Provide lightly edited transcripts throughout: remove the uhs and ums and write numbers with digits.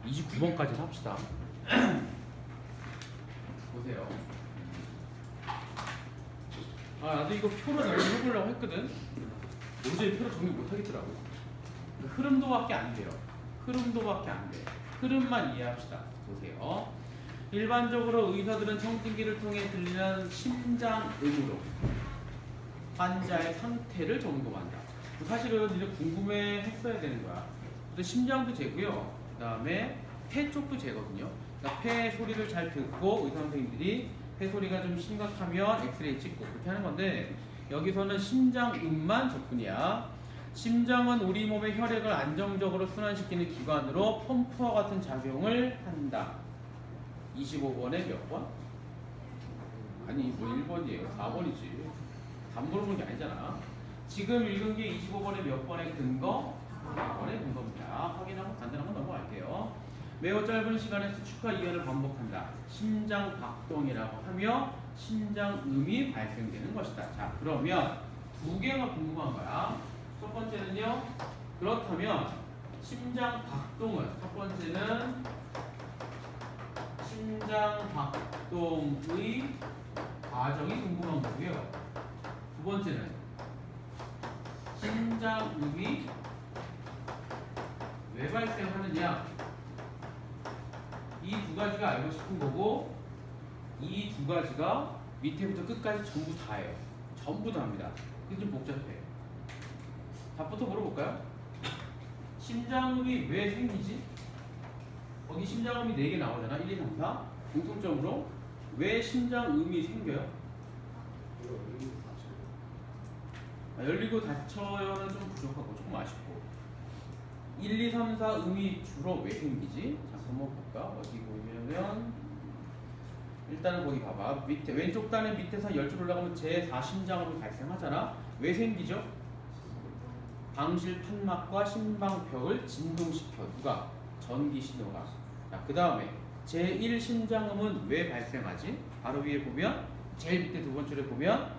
29번까지 합시다. 보세요. 나도 이거 표로 정리해보려고 했거든. 도저히 표로 정리 못하겠더라고. 흐름도밖에 안 돼요. 흐름도밖에 안 돼. 흐름만 이해합시다. 보세요. 일반적으로 의사들은 청진기를 통해 들리는 심장음으로 환자의 상태를 점검한다. 사실은 니네 궁금해 했어야 되는 거야. 심장도 재고요. 그 다음에 폐 쪽도 재거든요. 그러니까 폐 소리를 잘 듣고 의사 선생님들이 폐 소리가 좀 심각하면 엑스레이 찍고 그렇게 하는 건데, 여기서는 심장음만 접근이야. 심장은 우리 몸의 혈액을 안정적으로 순환시키는 기관으로 펌프와 같은 작용을 한다. 25번에 몇 번? 아니 뭐 1번이에요. 4번이지. 답 물어보는 게 아니잖아. 지금 읽은 게 25번에 몇 번의 근거? 4번의 근거입니다. 확인하고 간단한 건 넘어갈게요. 매우 짧은 시간에 수축과 이완을 반복한다. 심장 박동이라고 하며 심장음이 발생되는 것이다. 자, 그러면 두 개가 궁금한 거야. 첫 번째는요. 그렇다면 심장 박동은, 첫 번째는 심장 박동의 과정이 궁금한 거고요. 두 번째는 심장음이 왜 발생하느냐, 이 두 가지가 알고 싶은 거고, 이 두 가지가 밑에부터 끝까지 전부 다예요. 전부 다 합니다. 이게 좀 복잡해. 답부터 물어볼까요? 심장음이 왜 생기지? 거기 심장음이 4개 나오잖아. 1, 2, 3, 4. 공통점으로 왜 심장음이 생겨요? 열리고 닫혀요는 좀 부족하고 조금 아쉽고. 1, 2, 3, 4 음이 주로 왜 생기지? 자, 한번 볼까? 어디 보면은 일단은 거기 봐봐. 밑에 왼쪽 단의 밑에서 10줄 올라가면 제4 심장음이 발생하잖아. 왜 생기죠? 방실 판막과 심방벽을 진동시켜. 누가? 전기 신호가. 자, 그 다음에 제1 심장음은 왜 발생하지? 바로 위에 보면 제일 밑에 두 번째를 보면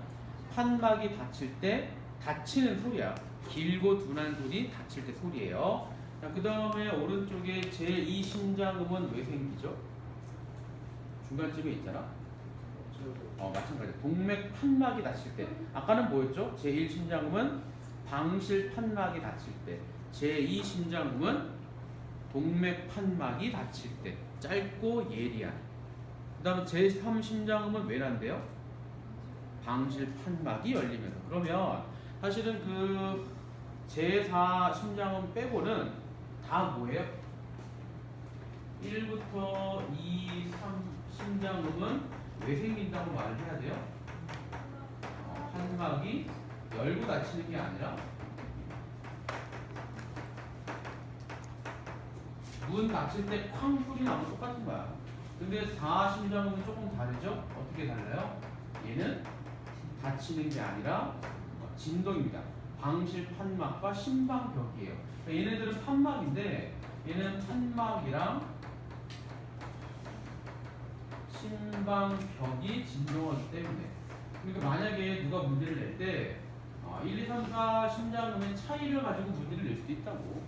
판막이 닫힐 때 닫히는 소리야. 길고 둔한 소리, 닫힐 때 소리예요. 자, 그 다음에 오른쪽에 제2 심장음은 왜 생기죠? 중간쯤에 있잖아. 마찬가지. 동맥 판막이 닫힐 때. 아까는 뭐였죠? 제1 심장음은 방실 판막이 닫힐 때. 제2 심장음은 동맥 판막이 닫힐 때. 짧고 예리한. 그 다음에 제3 심장음은 왜 난대요? 방실 판막이 열리면서. 그러면 사실은 그 제4 심장음 빼고는 다 뭐예요? 1부터 2, 3 심장음은 왜 생긴다고 말을 해야 돼요? 판막이 열고 닫히는 게 아니라 문 닫힐 때 쾅 소리 나면 똑같은 거야. 근데 4 심장음은 조금 다르죠? 어떻게 달라요? 얘는 닫히는 게 아니라 진동입니다. 방실 판막과 심방벽이에요. 그러니까 얘네들은 판막인데 얘는 판막이랑 심방벽이 진동하기 때문에. 그러니까 만약에 누가 문제를 낼 때 1, 2, 3, 4 심장음의 차이를 가지고 문제를 낼 수도 있다고.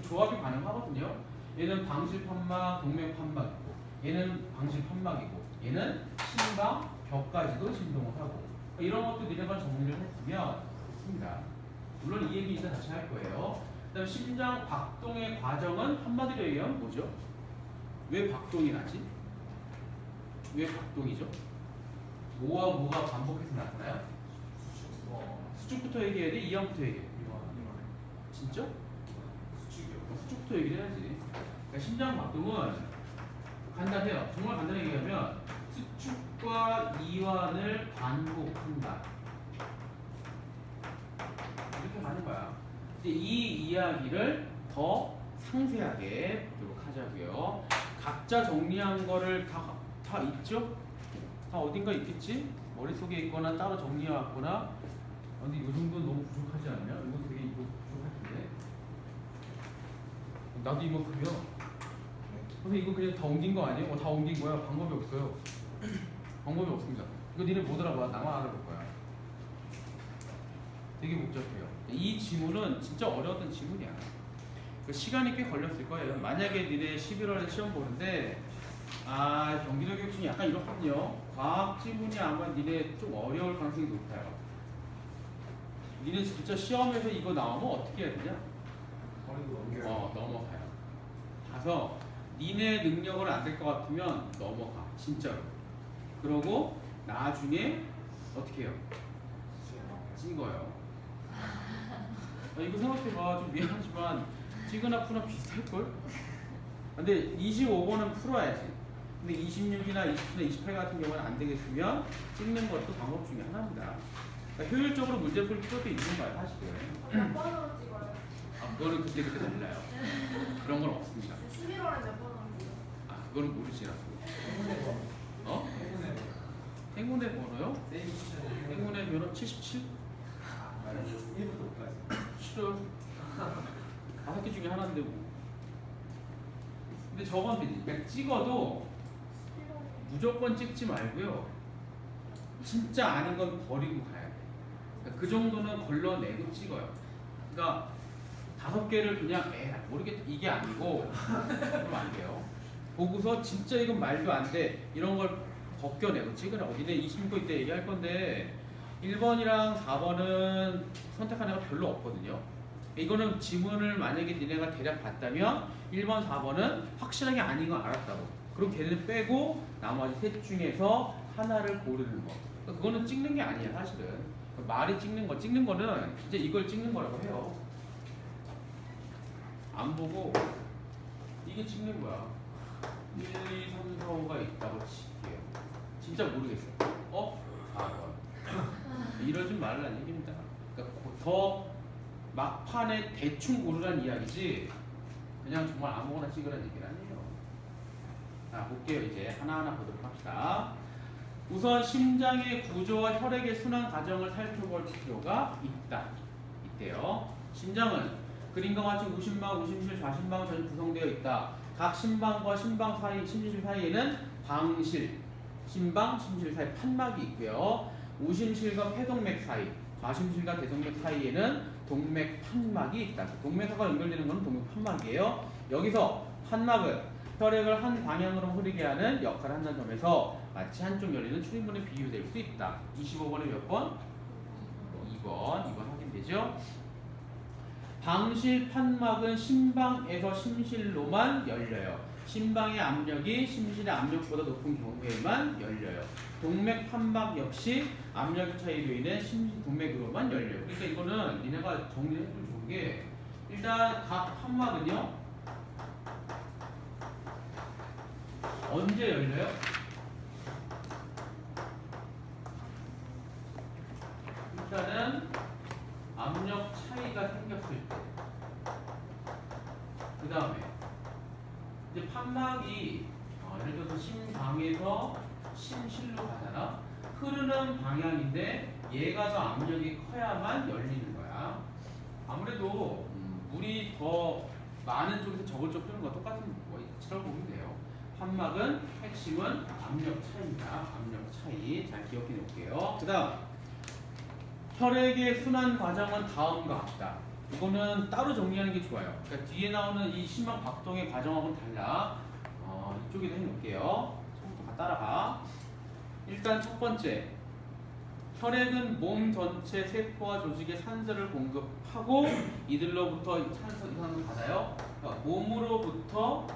조합이 가능하거든요. 얘는 방실 판막, 동맥 판막이고, 얘는 방실 판막이고, 얘는 심방벽까지도 진동을 하고. 이런 것도 니네가 정리를 했으면 좋습니다. 물론 이 얘기 이따 다시 할 거예요. 그다음 심장 박동의 과정은 한마디로 얘기하면 뭐죠? 왜 박동이 나지? 왜 박동이죠? 뭐와 뭐가 반복해서 나타나요? 수축부터 얘기해야 돼? 이항부터 얘기해? 진짜? 수축부터 얘기를 해야지. 그러니까 심장 박동은 간단해요. 정말 간단하게 얘기하면 수축과 이완을 반복한다. 이렇게 가는 거야. 이제 이 이야기를 더 상세하게 보도록 하자고요. 각자 정리한 거를 다 있죠? 다 어딘가 있겠지? 머릿속에 있거나 따로 정리해왔거나. 근데 이 정도는 너무 부족하지 않냐? 이거 되게 이거 부족할 텐데. 나도 이만큼이요. 근데 이거 그냥 다 옮긴 거 아니에요? 다 옮긴 거야. 방법이 없어요. 방법이 없습니다. 이거 니네 못 알아봐. 나만 알아볼 거야. 되게 복잡해요. 이 지문은 진짜 어려웠던 지문이야. 그 시간이 꽤 걸렸을 거예요. 만약에 니네 11월에 시험 보는데 경기도 교육청이 약간 이렇거든요. 과학 지문이 아마 니네 좀 어려울 가능성이 높아요. 니네 진짜 시험에서 이거 나오면 어떻게 해야 되냐? 넘어가요. 가서 니네 능력으로 안 될 것 같으면 넘어가. 진짜로. 그러고 나중에 어떻게 해요? 찍어요. 이거 생각해봐. 좀 미안하지만 찍으나 푸나 비슷할걸? 근데 25번은 풀어야지. 근데 26이나 27이나 28 같은 경우는 안 되겠으면 찍는 것도 방법 중에 하나입니다. 그러니까 효율적으로 문제 풀 필요도 있는 거야, 사실은. 몇 번으로 찍어요? 그거는 그때그때 달라요. 그런 건 없습니다. 11월에 몇 번으로 찍어요? 그거는 모르지, 나도. 행운의 번호요? 행운의 번호 77? 1부터 5까지. 싫어요. 5개 중에 하나인데 뭐. 근데 저건 되지. 그러니까 찍어도 무조건 찍지 말고요. 진짜 아닌 건 버리고 가야 돼. 그러니까 그 정도는 걸러내고 찍어요. 그러니까 5개를 그냥 모르겠다 이게 아니고 그러면 안 돼요. 보고서 진짜 이건 말도 안 돼. 이런 걸 벗겨내고 찍으라고. 니네 26번 이때 얘기할 건데 1번이랑 4번은 선택하는 애가 별로 없거든요. 이거는 지문을 만약에 니네가 대략 봤다면 1번, 4번은 확실하게 아닌 거 알았다고. 그럼 걔네는 빼고 나머지 셋 중에서 하나를 고르는 거. 그거는 찍는 게 아니야, 사실은. 말이 찍는 거는 이제 이걸 찍는 거라고 해요. 안 보고 이게 찍는 거야. 1, 2, 3, 4, 5가 있다고 칠게요. 진짜 모르겠어요. 4번. 이러지 말라는 얘기입니다. 그러니까 더 막판에 대충 고르라는 이야기지 그냥 정말 아무거나 찍으라는 얘기는 아니에요. 자, 볼게요. 이제 하나하나 보도록 합시다. 우선 심장의 구조와 혈액의 순환 과정을 살펴볼 필요가 있대요. 심장은 그림과 같이 우심방, 우심실, 좌심방 전이 구성되어 있다. 각 심방과 심방 사이, 심실 사이에는 방실, 심방, 심실 사이 판막이 있고요. 우심실과 폐동맥 사이, 좌심실과 대동맥 사이에는 동맥 판막이 있다. 동맥하고 연결되는 것은 동맥 판막이에요. 여기서 판막은 혈액을 한 방향으로 흐르게 하는 역할을 한다는 점에서 마치 한쪽 열리는 출입문에 비유될 수 있다. 25번에 몇 번? 2번 확인되죠? 방실 판막은 심방에서 심실로만 열려요. 심방의 압력이 심실의 압력보다 높은 경우에만 열려요. 동맥 판막 역시 압력 차이로 인해 동맥으로만 열려요. 그러니까 이거는 니네가 정리해주면 좋은 게 일단 각 판막은요 언제 열려요? 일단은 압력 차이가 생겼을 때. 그 다음에 이제 판막이 예를 들어서 심방에서 심실로 가잖아. 흐르는 방향인데 얘가 더 압력이 커야만 열리는 거야. 아무래도 물이 더 많은 쪽에서 적을 쪽 뜨는 거 똑같은 것처럼 보면 돼요. 판막은 핵심은 압력 차이입니다. 압력 차이 잘 기억해 놓을게요. 그 다음 혈액의 순환 과정은 다음과 같다. 이거는 따로 정리하는 게 좋아요. 그러니까 뒤에 나오는 이 심방 박동의 과정하고는 달라. 이쪽에도 해놓을게요. 처음부터 따라가. 일단 첫 번째, 혈액은 몸 전체 세포와 조직에 산소를 공급하고 이들로부터 이산화탄소를 받아요. 그러니까 몸으로부터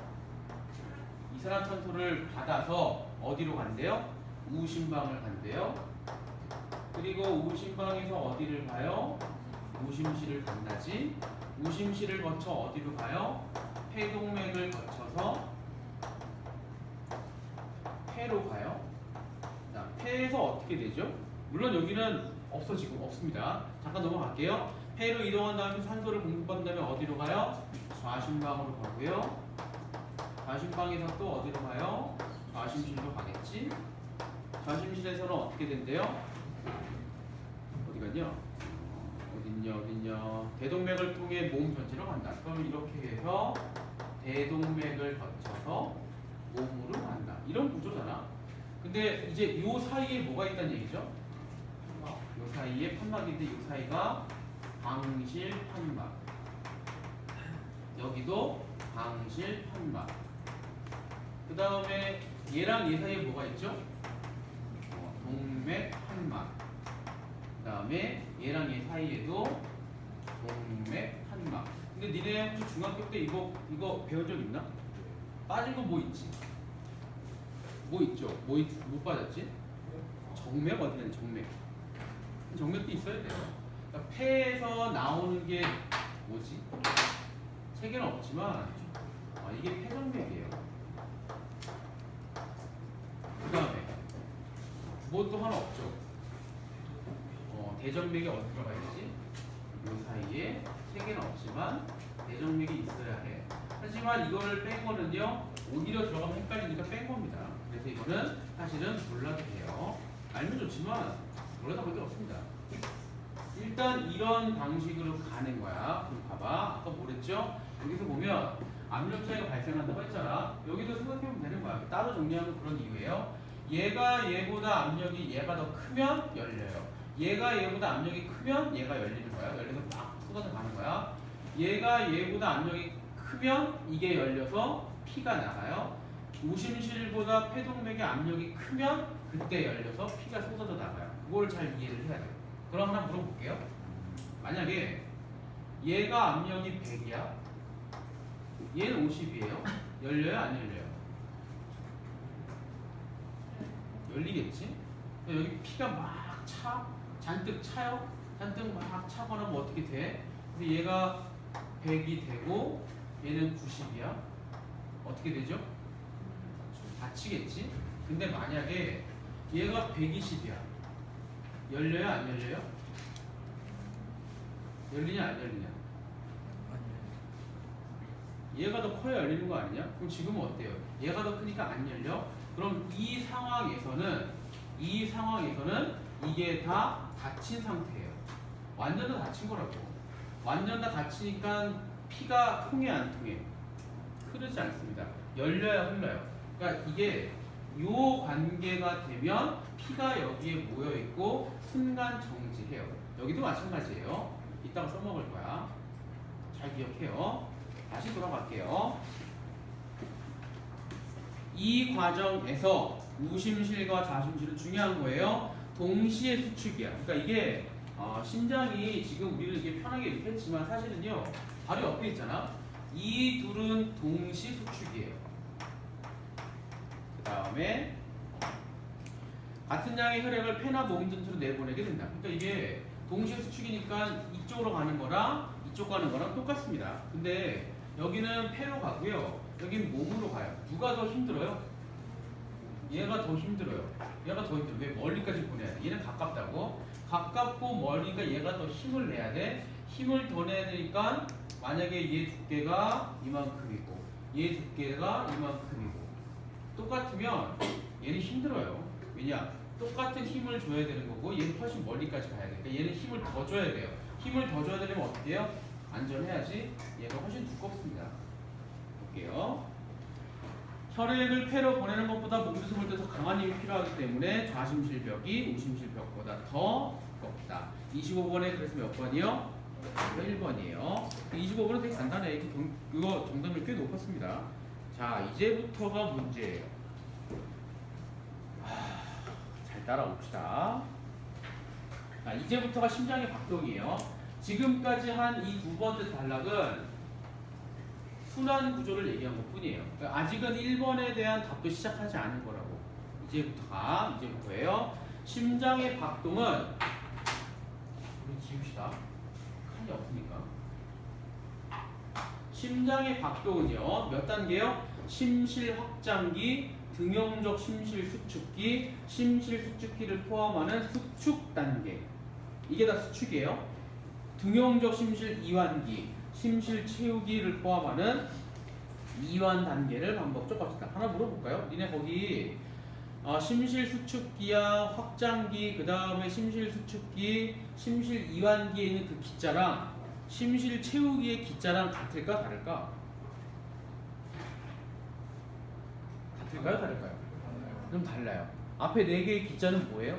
이산화탄소를 받아서 어디로 간대요? 우심방을 간대요. 그리고 우심방에서 어디를 가요? 우심실을 간다지. 우심실을 거쳐 어디로 가요? 폐동맥을 거쳐서 폐로 가요. 자, 폐에서 어떻게 되죠? 물론 여기는 지금 없습니다. 잠깐 넘어갈게요. 폐로 이동한 다음에 산소를 공급받은 다음에 어디로 가요? 좌심방으로 가고요. 좌심방에서 또 어디로 가요? 좌심실로 가겠지. 좌심실에서는 어떻게 된대요? 어디 갔냐? 어딨냐? 대동맥을 통해 몸 전체로 간다. 그럼 이렇게 해서 대동맥을 거쳐서 몸으로 간다. 이런 구조잖아. 근데 이제 요 사이에 뭐가 있다는 얘기죠? 요 사이에 판막인데 요 사이가 방실 판막. 여기도 방실 판막. 그 다음에 얘랑 얘 사이에 뭐가 있죠? 동맥 판막. 그 다음에 얘랑 얘 사이에도 동맥 판막. 근데 니네 혹시 중학교 때 이거 배운 적 있나? 빠진 거 뭐 있지? 뭐 있죠? 못 빠졌지? 정맥 어디 있냐? 정맥. 정맥도 있어야 돼요. 그러니까 폐에서 나오는 게 뭐지? 세 개는 없지만 이게 폐정맥이에요. 그 다음에 무엇도 하나 없죠. 대정맥이 어디 들어가 있지? 이 사이에 세 개는 없지만 대정맥이 있어야 해. 하지만 이걸 뺀 거는요, 오히려 들어가면 헷갈리니까 뺀 겁니다. 그래서 이거는 사실은 몰라도 돼요. 알면 좋지만 몰라도 볼 게 없습니다. 일단 이런 방식으로 가는 거야. 그럼 봐봐. 아까 뭐랬죠? 여기서 보면 압력 차이가 발생한다고 했잖아. 여기도 생각해보면 되는 거야. 따로 정리하는 그런 이유예요. 얘가 얘보다 압력이 얘가 더 크면 열려요. 얘가 얘보다 압력이 크면 얘가 열리는 거야. 열려서 막 쏟아져 가는 거야. 얘가 얘보다 압력이 크면 이게 열려서 피가 나가요. 우심실보다 폐동맥의 압력이 크면 그때 열려서 피가 쏟아져 나가요. 그걸 잘 이해를 해야 돼요. 그럼 하나 물어볼게요. 만약에 얘가 압력이 100이야. 얘는 50이에요. 열려요? 안 열려요? 열리겠지? 여기 피가 막 차? 잔뜩 차요? 잔뜩 막 차거나 뭐 어떻게 돼? 근데 얘가 100이 되고 얘는 90이야. 어떻게 되죠? 다치겠지? 근데 만약에 얘가 120이야. 열려요? 안 열려요? 열리냐 안 열리냐? 얘가 더 커야 열리는 거 아니냐? 그럼 지금은 어때요? 얘가 더 크니까 안 열려? 그럼 이 상황에서는 이게 다 닫힌 상태예요. 완전 다 닫힌 거라고. 완전 다 닫히니까 피가 통해 안 통해? 흐르지 않습니다. 열려야 흘러요. 그러니까 이게 요 관계가 되면 피가 여기에 모여 있고 순간 정지해요. 여기도 마찬가지예요. 이따가 써먹을 거야. 잘 기억해요. 다시 돌아갈게요. 이 과정에서 우심실과 좌심실은 중요한 거예요. 동시에 수축이야. 그러니까 이게 심장이 지금 우리는 이게 편하게 이렇게 했지만 사실은요 바로 옆에 있잖아. 이 둘은 동시 수축이에요. 그 다음에 같은 양의 혈액을 폐나 몸 전체로 내보내게 된다. 그러니까 이게 동시 수축이니까 이쪽으로 가는 거랑 이쪽 가는 거랑 똑같습니다. 근데 여기는 폐로 가고요. 여기는 몸으로 가요. 누가 더 힘들어요? 얘가 더 힘들어요. 얘가 더 힘들어. 왜? 멀리까지 보내야 돼. 얘는 가깝다고. 가깝고 멀리니까 얘가 더 힘을 내야 돼. 힘을 더 내야 되니까 만약에 얘 두께가 이만큼이고 얘 두께가 이만큼이고 똑같으면 얘는 힘들어요. 왜냐? 똑같은 힘을 줘야 되는 거고 얘는 훨씬 멀리까지 가야 돼. 그러니까 얘는 힘을 더 줘야 돼요. 힘을 더 줘야 되려면 어떻게 해요? 안전해야지. 얘가 훨씬 두껍습니다. 볼게요. 혈액을 폐로 보내는 것보다 목수습을 때 더 강한 힘이 필요하기 때문에 좌심실벽이 우심실벽보다 더 두껍다. 25번에 그래서 몇 번이요? 1번이에요. 25번은 되게 간단해. 이거 정답률 꽤 높았습니다. 자, 이제부터가 문제예요. 잘 따라옵시다. 자, 이제부터가 심장의 박동이에요. 지금까지 한 이 두 번째 단락은 순환 구조를 얘기한 것 뿐이에요. 그러니까 아직은 1번에 대한 답도 시작하지 않은 거라고. 이제부터예요. 심장의 박동은 우리 지웁시다. 칸이 없으니까. 심장의 박동은요. 몇 단계요? 심실 확장기, 등용적 심실 수축기, 심실 수축기를 포함하는 수축 단계. 이게 다 수축이에요. 등용적 심실 이완기, 심실 채우기를 포함하는 이완 단계를 반복적 합시다. 하나 물어볼까요? 니네 거기 심실 수축기야 확장기, 그 다음에 심실 수축기, 심실 이완기에 있는 그 기자랑 심실 채우기의 기자랑 같을까 다를까? 같을까요 다를까요? 그럼 달라요. 앞에 4개의 기자는 뭐예요?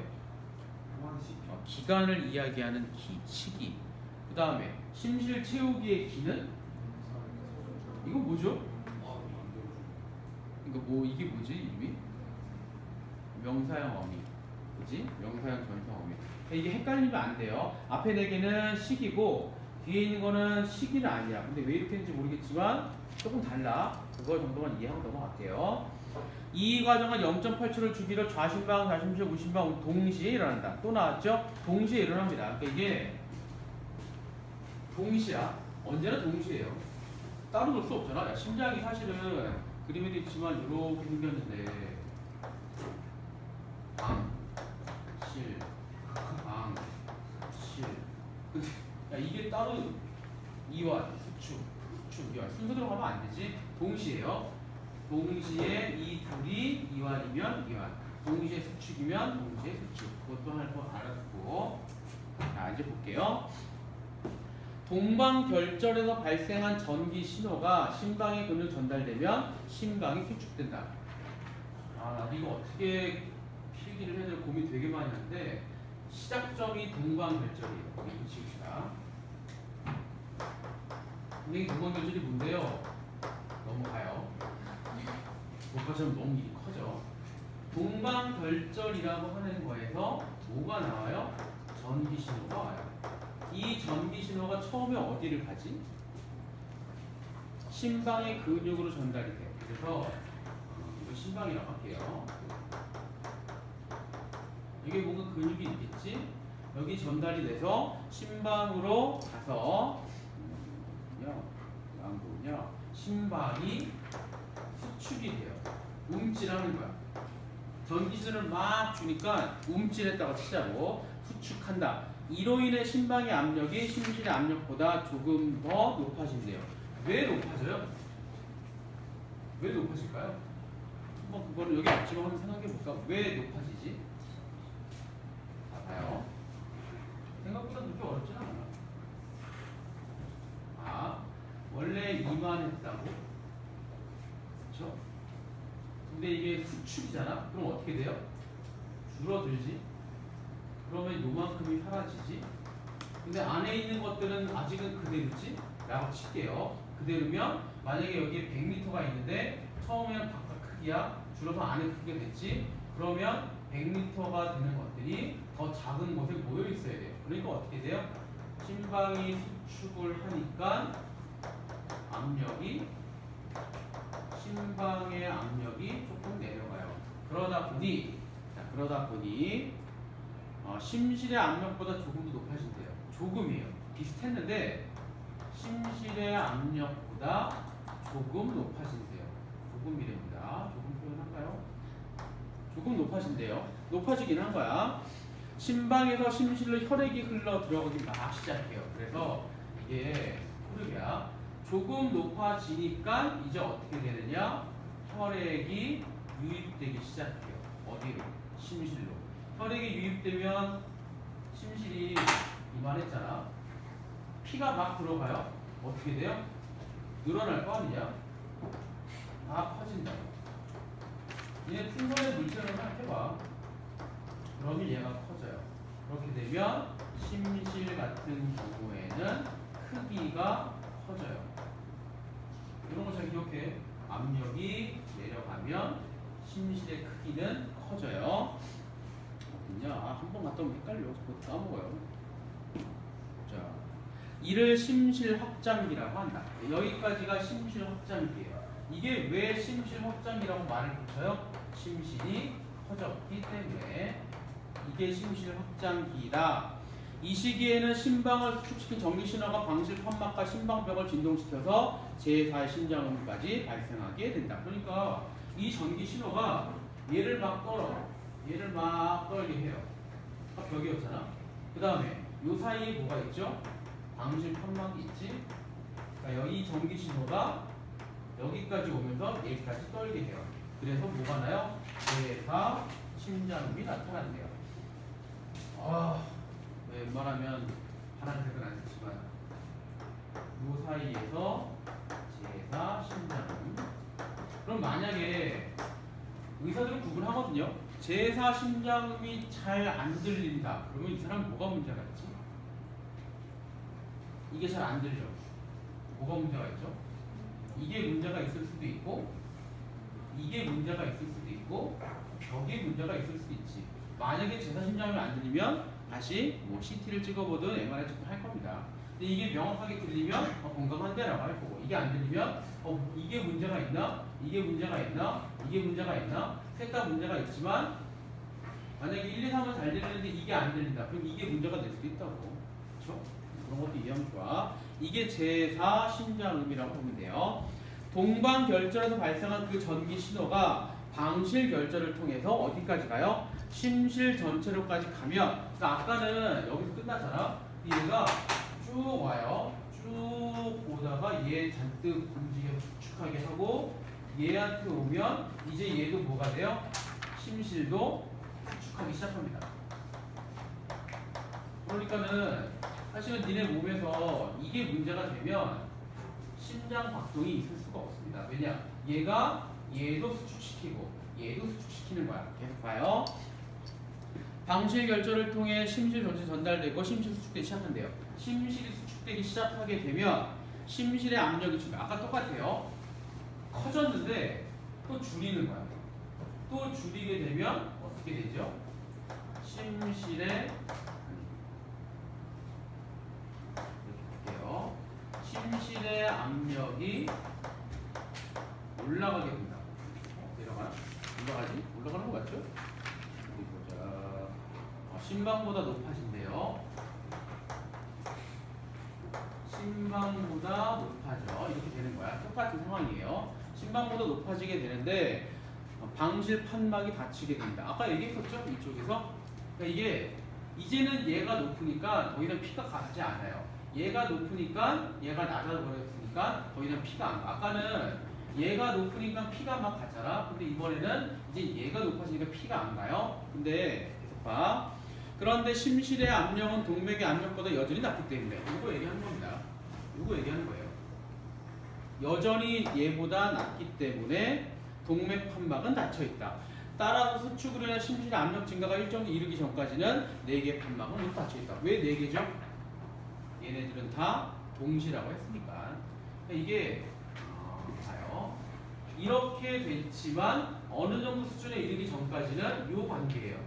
기간을 이야기하는 시기. 그 다음에 심실 채우기의 기는 이거 뭐죠? 이거 뭐 이게 뭐지 이름이? 명사형 어미, 그지? 명사형 전성 어미. 이게 헷갈리면 안 돼요. 앞에 네 개는 식이고 뒤에 있는 거는 식이는 아니야. 근데 왜 이렇게 했는지 모르겠지만 조금 달라. 그거 정도만 이해하고 넘어갈게요. 이 과정은 0.8초를 주기로 좌심방, 좌심실, 우심방 동시에 일어난다. 또 나왔죠? 동시에 일어납니다. 그러니까 이게 동시야. 언제나 동시에요. 따로 놓을 수 없잖아. 야, 심장이 사실은 그림에도 있지만 이렇게 생겼는데 방, 실, 방, 실. 근데 야, 이게 따로 이완, 수축, 수축, 이완 순서대로 가면 안 되지. 동시에요. 동시에 이 둘이 이완이면 이완, 동시에 수축이면 동시에 수축. 그것도 한번 알아두고. 자, 이제 볼게요. 동방결절에서 발생한 전기 신호가 심방에 근육 전달되면 심방이 수축된다. 아, 나도 이거 어떻게 필기를 해야 될 고민 되게 많이 하는데 시작점이 동방결절이에요. 이거 지읍시다. 근데 이 동방결절이 뭔데요? 넘어가요. 목화처럼 너무 일이 커져. 동방결절이라고 하는 거에서 뭐가 나와요? 전기 신호가 와요. 이 전기 신호가 처음에 어디를 가지? 심방의 근육으로 전달이 돼. 그래서 이거 심방이라고 할게요. 이게 뭔가 근육이 있겠지? 여기 전달이 돼서 심방으로 가서 뭐냐? 심방이 수축이 돼요. 움찔하는 거야. 전기 신호를 막 주니까 움찔했다고 치자고 수축한다. 이로 인해 심방의 압력이 심실의 압력보다 조금 더 높아진대요. 왜 높아져요? 왜 높아질까요? 한번 그거를 여기 앞치마 한번 생각해 볼까? 왜 높아지지? 자, 봐요. 생각보다 그렇게 어렵진 않아. 아, 원래 이만했다고? 그렇죠? 근데 이게 수축이잖아? 그럼 어떻게 돼요? 줄어들지? 그러면 요만큼이 사라지지? 근데 안에 있는 것들은 아직은 그대로지? 라고 칠게요. 그대로면 만약에 여기에 100m가 있는데 처음에는 바깥 크기야 줄어서 안에 크게 됐지? 그러면 100m가 되는 것들이 더 작은 곳에 모여 있어야 돼요. 그러니까 어떻게 돼요? 심방이 수축을 하니까 압력이 심방의 압력이 조금 내려가요. 그러다 보니 심실의 압력보다 조금 더 높아진대요. 조금이에요. 비슷했는데 심실의 압력보다 조금 높아진대요. 조금이랍니다. 조금 표현할까요? 조금 높아진대요. 높아지긴 한 거야. 심방에서 심실로 혈액이 흘러 들어가기 막 시작해요. 그래서 이게 흐르야 조금 높아지니까 이제 어떻게 되느냐? 혈액이 유입되기 시작해요. 어디로? 심실로. 혈액이 유입되면 심실이 이만했잖아. 피가 막 들어가요. 어떻게 돼요? 늘어날 거 아니냐? 다 커진다고. 얘네 풍선의 물체를 하나 해봐. 그러면 얘가 커져요. 그렇게 되면 심실 같은 경우에는 크기가 커져요. 이런 거 잘 기억해. 압력이 내려가면 심실의 크기는 커져요. 한 번 갔다 오면 헷갈려. 그거 까먹어요. 자, 이를 심실 확장기라고 한다. 여기까지가 심실 확장기예요. 이게 왜 심실 확장기라고 말을 붙여요? 심실이 커졌기 때문에 이게 심실 확장기다. 이 시기에는 심방을 수축시킨 전기 신호가 방실 판막과 심방벽을 진동시켜서 제4의 심장음까지 발생하게 된다. 그러니까 이 전기 신호가 얘를 막 떨게 해요. 벽이었잖아. 그 다음에 요 사이에 뭐가 있죠? 방실 판막이 있지. 그러니까 이 전기 신호가 여기까지 오면서 얘까지 떨게 해요. 그래서 뭐가 나요? 제4 심장음이 나타난대요. 웬만하면 파란색은 안 쓰지만 요 사이에서 제4 심장음. 그럼 만약에 의사들은 구분하거든요. 제4 심장음이 잘 안 들린다. 그러면 이 사람 뭐가 문제가 있지? 이게 잘 안 들려. 뭐가 문제가 있죠? 이게 문제가 있을 수도 있고 이게 문제가 있을 수도 있고 벽에 문제가 있을 수도 있지. 만약에 제사심장이 안 들리면 다시 뭐 CT를 찍어보든 MRI 찍고 할 겁니다. 근데 이게 명확하게 들리면 건강한데라고 할 거고 이게 안 들리면 이게 문제가 있나? 이게 문제가 있나? 이게 문제가 있나? 셋 다 문제가 있지만 만약에 1, 2, 3은 잘 들리는데 이게 안 들린다. 그럼 이게 문제가 될 수도 있다고. 그렇죠? 그런 것도 이해하면 좋아. 이게 제4 심장음이라고 보면 돼요. 동방결절에서 발생한 그 전기 신호가 방실결절을 통해서 어디까지 가요? 심실 전체로까지 가면 그러니까 아까는 여기서 끝났잖아. 얘가 쭉 와요. 쭉 오다가 얘 잔뜩 움직여 축축하게 하고 얘한테 오면 이제 얘도 뭐가 돼요? 심실도 축축하기 시작합니다. 그러니까는 사실은 니네 몸에서 이게 문제가 되면 심장 박동이 있을 수가 없습니다. 왜냐? 얘가 얘도 수축시키고 얘도 수축시키는 거야. 계속 봐요. 방실결절을 통해 심실 전체 전달되고 심실 수축되기 시작한대요. 심실이 수축되기 시작하게 되면 심실의 압력이 지금 아까 똑같아요. 커졌는데 또 줄이는 거야. 또 줄이게 되면 어떻게 되죠? 심실의 이렇게 볼게요. 심실의 압력이 올라가게 된다. 내려가나? 올라가지? 올라가는 거 맞죠? 어디 보자. 심방보다 높아진대요. 심방보다 높아져. 이렇게 되는 거야. 똑같은 상황이에요. 심방보다 높아지게 되는데 방실 판막이 닫히게 됩니다. 아까 얘기했었죠? 이쪽에서. 그러니까 이게 이제는 얘가 높으니까 더 이상 피가 가지 않아요. 얘가 높으니까 얘가 낮아버렸으니까 더 이상 피가 안 가. 아까는 얘가 높으니까 피가 막 갔잖아. 근데 이번에는 이제 얘가 높아지니까 피가 안 가요. 근데 계속 봐. 그런데 심실의 압력은 동맥의 압력보다 여전히 낮기 때문에 이거 얘기하는 겁니다. 이거 얘기하는 거예요. 여전히 얘보다 낮기 때문에 동맥 판막은 닫혀 있다. 따라서 수축으로 인한 심실의 압력 증가가 일정에 이르기 전까지는 4개의 판막은 모두 닫혀 있다. 왜 4개죠? 얘네들은 다 동시라고 했으니까. 이게 봐요. 이렇게 됐지만 어느 정도 수준에 이르기 전까지는 이 관계예요.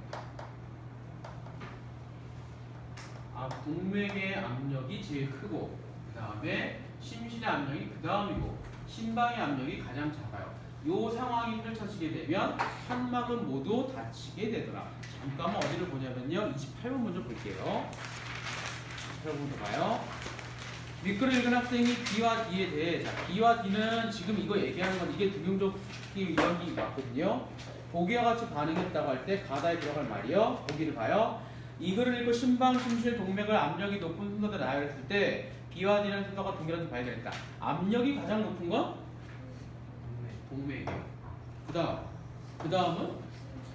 동맥의 압력이 제일 크고 그 다음에 심실의 압력이 그 다음이고 심방의 압력이 가장 작아요. 이 상황이 펼쳐지게 되면 판막은 모두 닫히게 되더라. 잠깐만 어디를 보냐면요. 28번 먼저 볼게요. 28번부터 봐요. 밑글을 읽은 학생이 B와 D에 대해 B와 D는 지금 이거 얘기하는 건 이게 등용적 수축기 이런 게 맞거든요. 보기와 같이 반응했다고 할 때 가다에 들어갈 말이요. 보기를 봐요. 이 글을 읽고 심방, 심실, 동맥을 압력이 높은 순서대로 나열했을 때 B와 D는 순서가 동일한지 발견했다. 압력이 가장 높은 건 동맥이에요. 그 다음은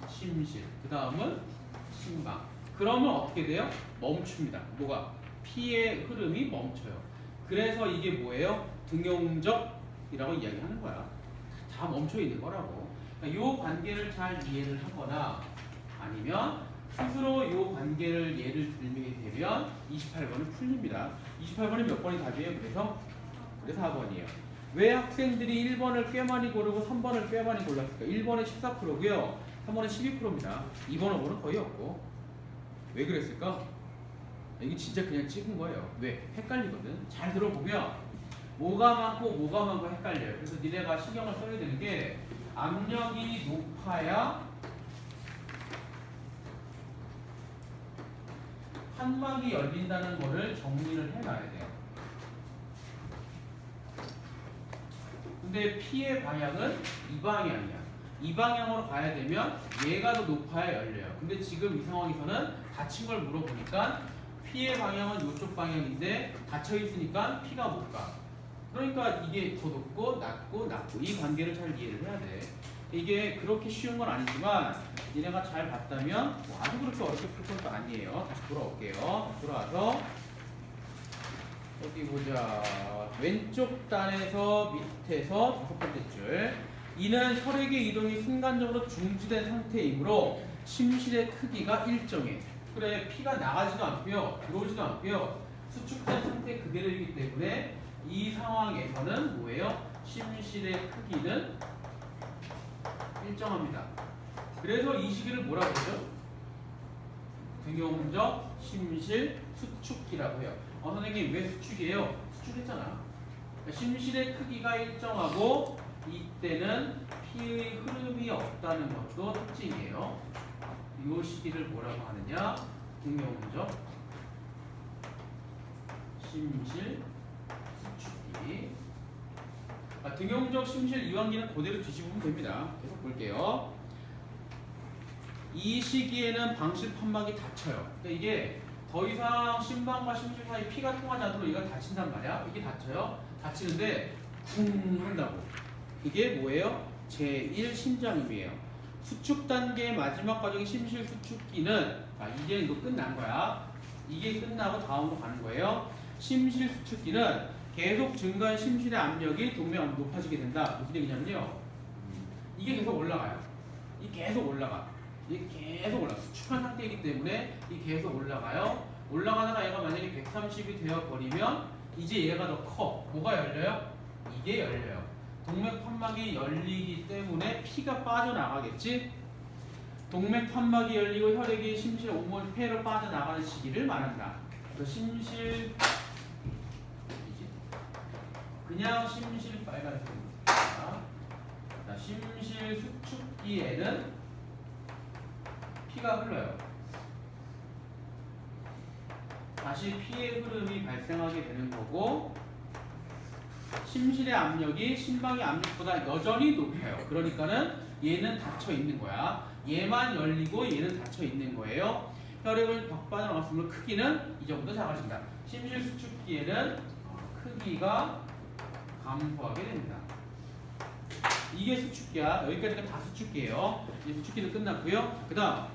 심실, 그 다음은 심방. 그러면 어떻게 돼요? 멈춥니다. 뭐가? 피의 흐름이 멈춰요. 그래서 이게 뭐예요? 등용적이라고 이야기하는 거야. 다 멈춰 있는 거라고. 그러니까 이 관계를 잘 이해를 하거나 아니면 스스로 이 관계를 예를 들게 되면 28번은 풀립니다. 28번이 몇 번이 답이에요? 그래서 4번이에요. 왜 학생들이 1번을 꽤 많이 고르고 3번을 꽤 많이 골랐을까? 1번에 14%고요. 3번에 12%입니다. 2번, 5번은 거의 없고. 왜 그랬을까? 이게 진짜 그냥 찍은 거예요. 왜? 헷갈리거든. 잘 들어보면 뭐가 많고 헷갈려요. 그래서 니네가 신경을 써야 되는 게 압력이 높아야 판막이 열린다는 거를 정리를 해놔야 돼요. 근데 P의 방향은 이 방향이야. 이 방향으로 가야 되면 얘가 더 높아야 열려요. 근데 지금 이 상황에서는 닫힌 걸 물어보니까 P의 방향은 이쪽 방향인데 닫혀 있으니까 P가 못 가. 그러니까 이게 더 높고 낮고 이 관계를 잘 이해를 해야 돼. 이게 그렇게 쉬운 건 아니지만 니네가 잘 봤다면 뭐 아주 그렇게 어렵게 풀 것도 아니에요. 다시 돌아올게요. 돌아와서 여기 보자. 왼쪽 단에서 밑에서 5번째 줄. 이는 혈액의 이동이 순간적으로 중지된 상태이므로 심실의 크기가 일정해. 그래, 피가 나가지도 않고요, 들어오지도 않고요, 수축된 상태 그대로이기 때문에 이 상황에서는 뭐예요? 심실의 크기는 일정합니다. 그래서 이 시기를 뭐라고 하죠? 등용적 심실 수축기라고 해요. 선생님 왜 수축이에요? 수축했잖아. 그러니까 심실의 크기가 일정하고 이때는 피의 흐름이 없다는 것도 특징이에요. 이 시기를 뭐라고 하느냐? 등용적 심실 수축기. 등용적 심실 이완기는 그대로 뒤집으면 됩니다. 계속 볼게요. 이 시기에는 방실 판막이 닫혀요. 그러니까 이게 더 이상 심방과 심실 사이 피가 통하지 않도록 이가 닫힌단 말이야. 이게 닫혀요. 닫히는데 쿵 한다고. 이게 뭐예요? 제1 심장음이에요. 수축 단계의 마지막 과정인 심실 수축기는 이제 이거 끝난 거야. 이게 끝나고 다음으로 가는 거예요. 심실 수축기는 계속 증가한 심실의 압력이 동맥 높아지게 된다. 무슨 얘기냐면요. 이게 계속 올라가요. 이게 계속 올라가. 이게 계속 올라가. 수축한 상태이기 때문에 이게 계속 올라가요. 올라가다가 얘가 만약에 130이 되어버리면 이제 얘가 더 커. 뭐가 열려요? 이게 열려요. 동맥 판막이 열리기 때문에 피가 빠져나가겠지? 동맥 판막이 열리고 혈액이 심실 온몸 폐로 빠져나가는 시기를 말한다. 그래서 심실 그냥 심실 빨간색입니다. 자, 심실 수축기에는 피가 흘러요. 다시 피의 흐름이 발생하게 되는 거고 심실의 압력이 심방의 압력보다 여전히 높아요. 그러니까는 얘는 닫혀 있는 거야. 얘만 열리고 얘는 닫혀 있는 거예요. 혈액을 빠져나갔으면 크기는 이전보다 작아진다. 심실 수축기에는 크기가 감소하게 됩니다. 이게 수축기야. 여기까지가 다 수축기예요. 이제 수축기는 끝났고요. 그 다음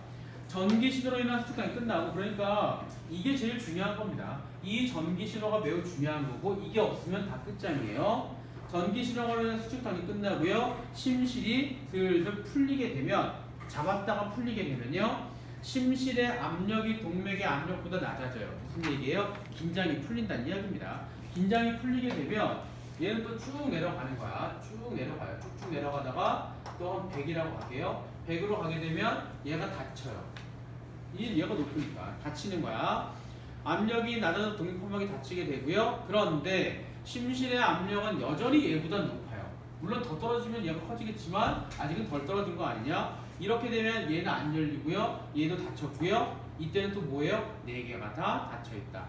전기 신호로 인한 수축단이 끝나고 그러니까 이게 제일 중요한 겁니다. 이 전기 신호가 매우 중요한 거고 이게 없으면 다 끝장이에요. 전기 신호로 인한 수축단이 끝나고요. 심실이 슬슬 풀리게 되면 잡았다가 풀리게 되면요. 심실의 압력이 동맥의 압력보다 낮아져요. 무슨 얘기예요? 긴장이 풀린다는 이야기입니다. 긴장이 풀리게 되면 얘는 또 쭉 내려가는 거야. 쭉 내려가요. 쭉쭉 내려가다가 또 한 100이라고 할게요. 100으로 가게 되면 얘가 닫혀요. 얘가 높으니까 닫히는 거야. 압력이 낮아서 동맥판막이 닫히게 되고요. 그런데 심실의 압력은 여전히 얘보다 높아요. 물론 더 떨어지면 얘가 커지겠지만 아직은 덜 떨어진 거 아니냐? 이렇게 되면 얘는 안 열리고요. 얘도 닫혔고요. 이때는 또 뭐예요? 4개가 다 닫혀있다.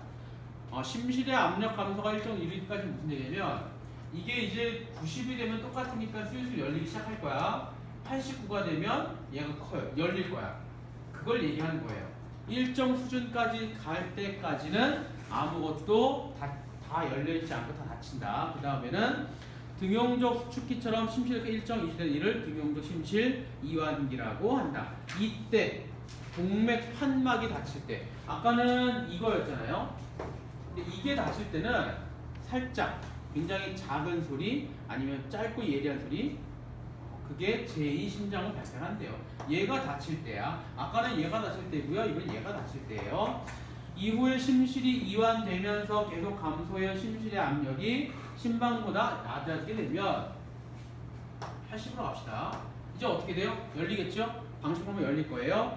심실의 압력 감소가 일정 이르기까지 무슨 얘기냐면 이게 이제 90이 되면 똑같으니까 슬슬 열리기 시작할 거야. 89가 되면 얘가 커요. 열릴 거야. 그걸 얘기하는 거예요. 일정 수준까지 갈 때까지는 아무것도 다 열려있지 않고 다 닫힌다. 그 다음에는 등용적 수축기처럼 심실에서 일정 이시된 이를 등용적 심실 이완기라고 한다. 이때 동맥 판막이 닫힐 때 아까는 이거였잖아요. 근데 이게 닫힐 때는 살짝 굉장히 작은 소리 아니면 짧고 예리한 소리 그게 제2 심장을 발생한대요. 얘가 닫힐 때야. 아까는 얘가 닫힐 때고요. 이건 얘가 닫힐 때예요. 이후에 심실이 이완되면서 계속 감소해 심실의 압력이 심방보다 낮아지게 되면 80으로 갑시다. 이제 어떻게 돼요? 열리겠죠? 방실판막이 열릴 거예요.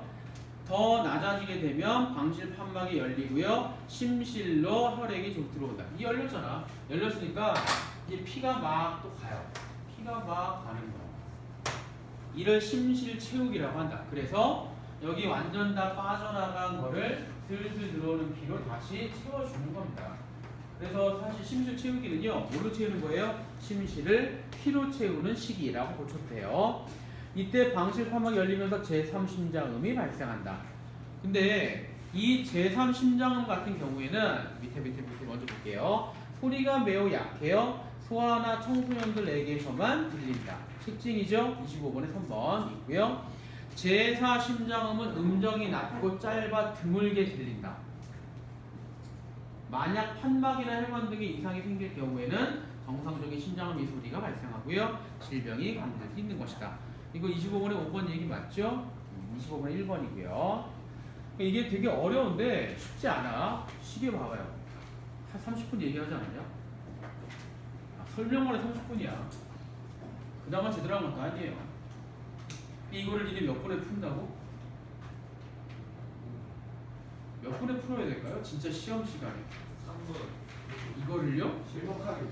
더 낮아지게 되면 방실 판막이 열리고요. 심실로 혈액이 좀 들어온다. 이 열렸잖아. 열렸으니까 이제 피가 막 또 가요. 피가 막 가는 거야. 이를 심실 채우기라고 한다. 그래서 여기 완전 다 빠져나간 거를 슬슬 들어오는 피로 다시 채워주는 겁니다. 그래서 사실 심실 채우기는요. 뭘로 채우는 거예요? 심실을 피로 채우는 시기라고 보셨대요. 이때 방실 판막이 열리면서 제3심장음이 발생한다. 근데 이 제3심장음 같은 경우에는 밑에 먼저 볼게요. 소리가 매우 약해요. 소아나 청소년들에게서만 들린다. 특징이죠. 25번에 3번 있고요. 제4심장음은 음정이 낮고 짧아 드물게 들린다. 만약 판막이나 혈관 등의 이상이 생길 경우에는 정상적인 심장음 이 소리가 발생하고요. 질병이 감될 수 있는 것이다. 이거 25번에 5번 얘기 맞죠? 25번에 1번이고요. 이게 되게 어려운데 쉽지 않아. 시계 봐봐요. 한 30분 얘기하지 않았냐? 설명만 해 30분이야. 그나마 제대로 한 것도 아니에요. 이거를 니네 몇 번에 푼다고? 몇 분에 풀어야 될까요? 진짜 시험 시간에 3분. 이거를요? 실력하게.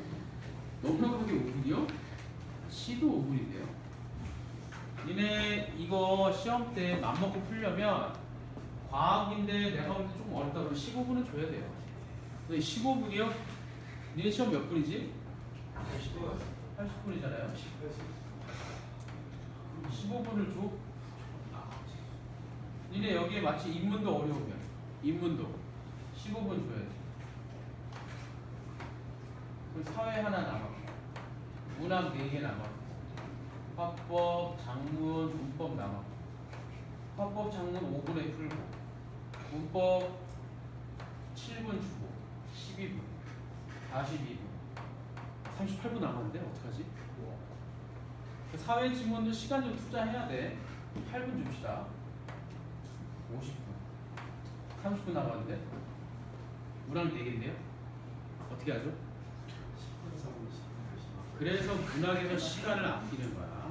넉넉하게 5분이요? 시도 5분인데요. 니네 이거 시험 때 맘먹고 풀려면 과학인데 내가 볼 때 조금 어렵다 그러면 15분은 줘야 돼요. 근데 15분이요? 니네 시험 몇 분이지? 80분이잖아요. 15분을 줘? 니네 여기에 마치 인문도 어려우면 인문도 15분 줘야 돼. 그럼 사회 하나 남았고 문학 4개 남았고 화법, 장문, 문법 남았고 화법, 장문 5분에 풀고 문법 7분 주고 12분 42분 38분 남았는데 어떡하지? 사회 지문도 시간 좀 투자해야 돼. 8분 줍시다. 50분 30분 남았는데 문학 4개인데요? 어떻게 하죠? 10분 3분 10분. 그래서 문학에서 시간을 아끼는 거야.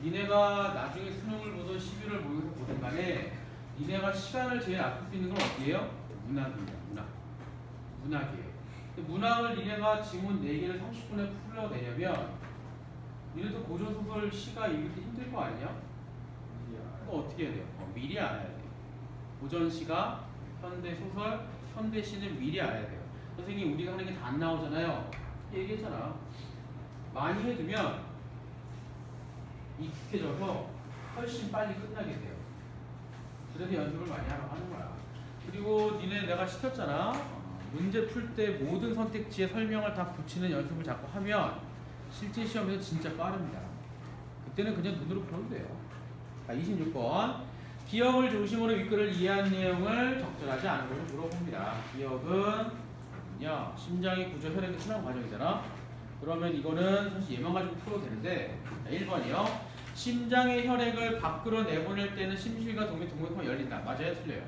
니네가 나중에 수능을 보든 시비를 모의고사 보든 간에 니네가 시간을 제일 아낄 수 있는 건 어디예요? 문학입니다. 문학이에요. 근데 문학을 니네가 지문 4개를 30분에 풀어내려면 니네도 고전소설 시가 읽을 때 힘들 거 아니냐? 그거 어떻게 해야 돼요? 미리 알아야 돼요. 고전시가, 현대소설, 현대시는 미리 알아야 돼요. 선생님 우리가 하는 게 다 안 나오잖아요. 얘기했잖아. 많이 해두면 익숙해져서 훨씬 빨리 끝나게 돼요. 그래서 연습을 많이 하는 거야. 그리고 니네 내가 시켰잖아. 문제 풀 때 모든 선택지에 설명을 다 붙이는 연습을 자꾸 하면 실제 시험에서 진짜 빠릅니다. 그때는 그냥 눈으로 풀어도 돼요. 자, 26번. 기억을 중심으로 윗글을 이해한 내용을 적절하지 않은 것을 물어봅니다. 기억은 심장의 구조, 혈액의 순환 과정이잖아. 그러면 이거는 사실 얘만 가지고 풀어도 되는데 1번이요. 심장의 혈액을 밖으로 내보낼 때는 심실과 동맥통만 열린다. 맞아요? 틀려요?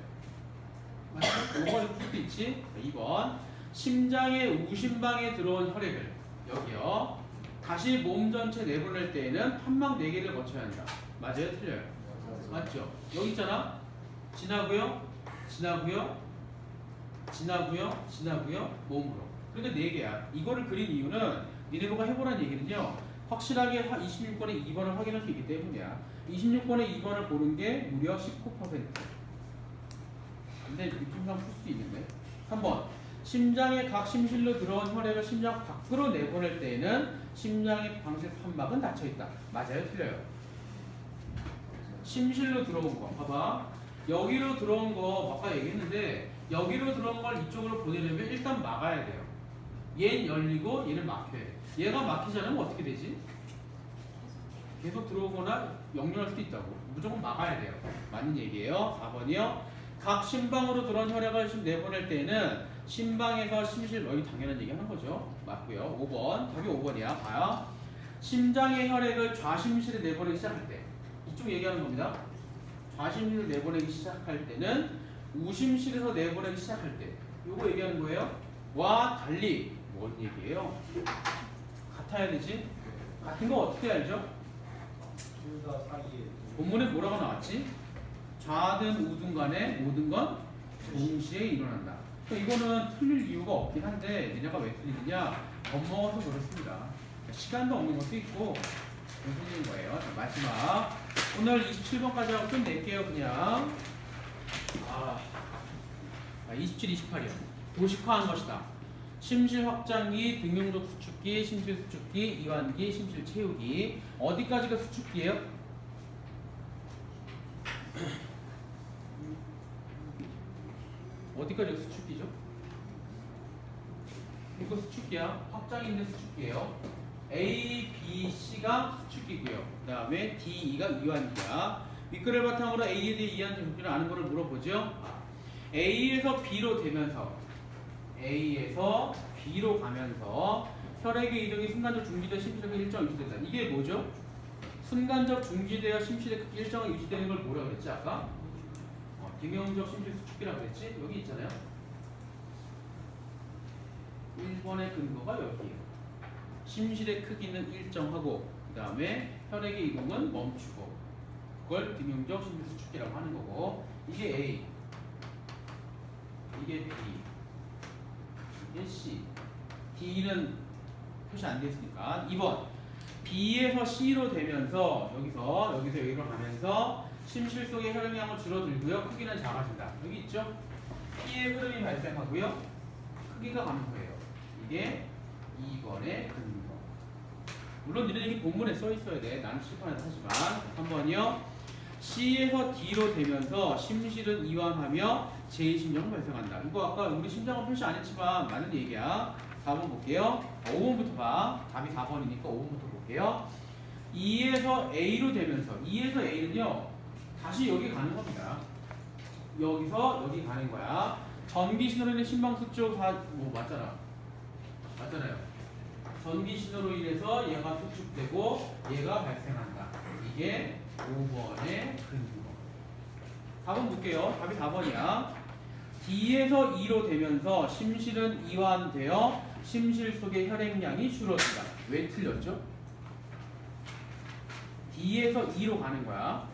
맞아요? 이거 가지고 풀 수 있지? 2번. 심장의 우심방에 들어온 혈액을 여기요. 다시 몸 전체 내보낼 때에는 판막 4개를 거쳐야 한다. 맞아요? 틀려요? 맞죠? 여기 있잖아. 지나고요. 몸으로. 그러니까 4개야. 이거를 그린 이유는 니네가 해보라는 얘기는요. 확실하게 26번에 2번을 확인할 수 있기 때문이야. 26번에 2번을 고른 게 무려 19%. 근데 느낌상 풀 수 있는데. 3번. 심장의 각 심실로 들어온 혈액을 심장 밖으로 내보낼 때에는 심장의 방실 판막은 닫혀있다. 맞아요? 틀려요? 심실로 들어온 거 봐봐. 여기로 들어온 거 아까 얘기했는데 여기로 들어온 걸 이쪽으로 보내려면 일단 막아야 돼요. 얘는 열리고 얘는 막혀야 돼. 얘가 막히지 않으면 어떻게 되지? 계속 들어오거나 역류할 수도 있다고. 무조건 막아야 돼요. 맞는 얘기예요. 4번이요. 각 심방으로 들어온 혈액을 내보낼 때는 심방에서 심실, 여기 당연한 얘기 하는 거죠. 맞고요. 5번. 답이 5번이야. 봐요. 심장의 혈액을 좌심실에 내보내기 시작할 때 이쪽 얘기하는 겁니다. 좌심실로 내보내기 시작할 때는 우심실에서 내보내기 시작할 때 요거 얘기하는 거예요. 와 달리 뭔 얘기예요? 같아야 되지? 같은 거 어떻게 알죠? 둘 다 사이에. 본문에 뭐라고 나왔지? 좌든 우든 간에 모든 건 동시에 일어난다. 이거는 틀릴 이유가 없긴 한데 니네가 왜 틀리느냐? 겁먹어서 그렇습니다. 시간도 없는 것도 있고 틀린 거예요. 자, 마지막 오늘 27번까지 하고 끝낼게요. 그냥 27, 28이요. 도식화한 것이다. 심실 확장기, 등용적 수축기, 심실 수축기, 이완기, 심실 채우기. 어디까지가 수축기예요? 어디까지가 수축기죠? 이거 수축기야. 확장인데 수축기예요. A, B, C가 수축기고요. 그 다음에 D, E가 이완기야. 윗글을 바탕으로 A에 대해 이해한 정도를 아는 것을 물어보죠. A에서 B로 되면서 A에서 B로 가면서 혈액의 이동이 순간적 중지되어 심실의 일정 유지된다. 이게 뭐죠? 순간적 중지되어 심실의 일정이 유지되는 걸 뭐라 그랬지 아까? 등용적 심실 수축기라고 그랬지? 여기 있잖아요. 1번의 근거가 여기예요. 심실의 크기는 일정하고 그 다음에 혈액의 이동은 멈추고 그걸 등용적 심실수축기라고 하는 거고 이게 A 이게 B 이게 C D는 표시 안 됐으니까 2번 B에서 C로 되면서 여기서 여기로 가면서 심실 속의 혈액량은 줄어들고요. 크기는 작아진다. 여기 있죠? P의 흐름이 발생하고요. 크기가 감소해요. 이게 2번의 근거. 물론 니네 여기 본문에 써 있어야 돼. 나는 칠판에서 하지만 3번이요. C에서 D로 되면서 심실은 이완하며 제2심정은 발생한다. 이거 아까 우리 심장은 표시 안 했지만 맞는 얘기야. 4번 볼게요. 5번부터 봐. 답이 4번이니까 5번부터 볼게요. 2에서 A로 되면서 2에서 A는요. 다시 여기 가는 겁니다. 여기서 여기 가는 거야. 전기 신호로 인해 심방수 쪽 맞잖아. 맞잖아요. 전기 신호로 인해서 얘가 수축되고 얘가 발생한다. 이게 5번의 근거. 4번 볼게요. 답이 4번이야. D에서 E로 되면서 심실은 이완되어 심실 속의 혈액량이 줄어든다. 왜 틀렸죠? D에서 E로 가는 거야.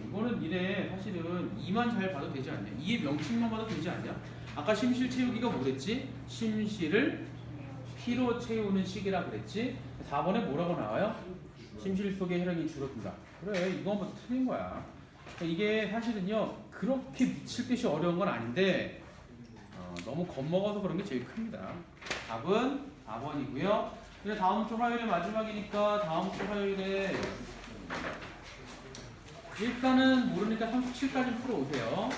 이거는 니네 사실은 2만 잘 봐도 되지 않냐? 2의 명칭만 봐도 되지 않냐? 아까 심실 채우기가 뭐랬지? 심실을 P로 채우는 식이라 그랬지? 4번에 뭐라고 나와요? 심실 속의 혈액이 줄어든다. 그래, 이건 뭐 틀린 거야. 이게 사실은요 그렇게 미칠 듯이 어려운 건 아닌데 너무 겁먹어서 그런 게 제일 큽니다. 답은 4번이고요. 근데 다음 주 화요일에 마지막이니까 다음 주 화요일에 일단은 모르니까 37까지 풀어오세요.